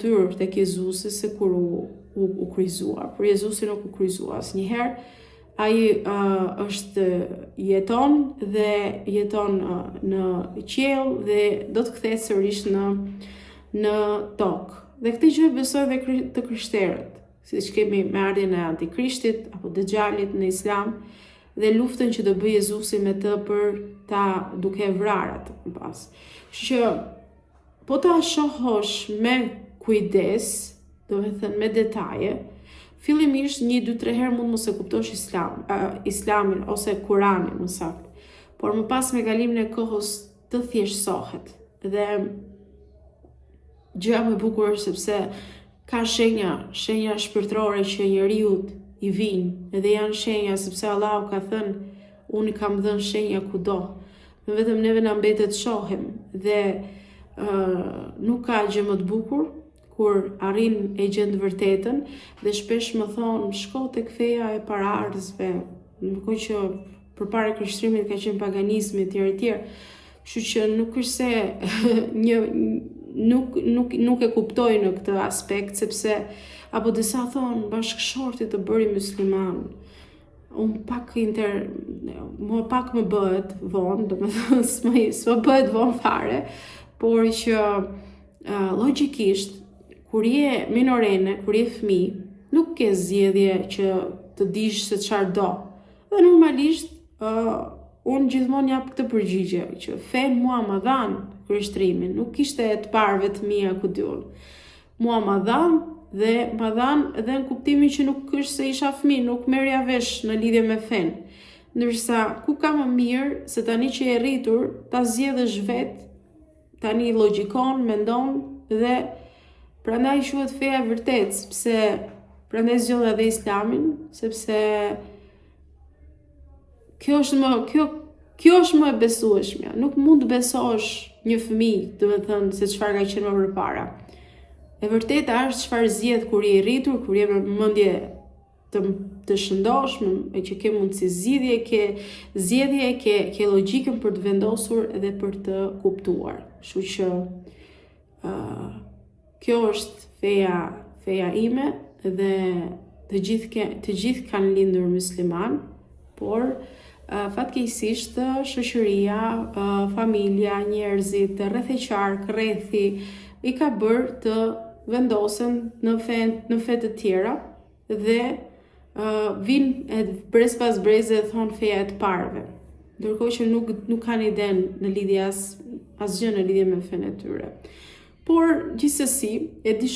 tyrë tek Jezusi se kur u kryqëzuar. Por Jezusi nuk u kryqëzua asnjëherë. Ai jeton në qiell dhe do të kthehet sërish në tokë. Dhe këtë gjë besojnë dhe të krishterët, siç kemi me ardhjen e Antikrishtit apo Dexhalit në Islam dhe luftën që do bëjë Jezusi me të për ta duke vrarë atë më pas. Kështu që po ta shohësh me kujdes, do të thënë me detaje, fillimisht 1-2-3 herë mund mos e kuptosh Islamin ose Kuranin më saktë, por më pas me kalimin e kohës të thjeshtësohet. Dhe gjëja më e bukur është sepse ka shenja shpirtërore që njeriu i vijnë, edhe janë shenja sepse Allahu ka thënë unë kam dhënë shenja kudo. Dhe vetëm neve na mbetet shohim dhe nuk ka gjë më të bukur kur arrin e gjen të vërtetën dhe shpesh më thonë shko tek feja e paraardhësve, ndërkohë që përpara krishtrimit ka qenë paganizmi etj. Kështu që nuk është se nuk e kuptoj në këtë aspekt, sepse apo disa thonë bashkëshorti të bëri musliman. Mua pak më bëhet vonë, domethënë s'më bëhet vonë fare, por që logjikisht kur je minorene, kur je fëmijë, nuk ke zgjedhje që të dish se çfarë do. Dhe normalisht unë gjithmonë jap këtë përgjigje që fen mua më dhan krishtrimin, nuk ishte e të parëve të mia ku diun. Mua më dhan dhe më dhan edhe në kuptimin që nuk është se isha fëmijë, nuk merrja vesh në lidhje me fen. Ndërsa ku ka më mirë se tani që je rritur ta zgjedhësh vetë, tani logjikon, mendon dhe prandaj quhet feja e vërtetë, sepse prandaj zgjodha dhe Islamin, sepse kjo është më e besueshmja. Nuk mund të besosh një fëmijë, domethënë se çfarë ka qenë më përpara. E vërteta është çfarë zgjedh kur je i rritur, kur je me mendje të shëndoshme, e që ke mundësi zgjedhje, ke logjikën për të vendosur dhe për të kuptuar. Kështu që kjo është feja ime dhe të gjithë kanë lindur musliman, por fatkeqësisht shoqëria, familja, njerëzit, rrethëqark, rrethi i ka bërë të vendosen në fe të tjera dhe vinë brez pas breze e thonë feja e të parëve. Ndërkohë që nuk kanë iden në lidhje asgjë në lidhje me fen e tyre. Por gjithsesi, e di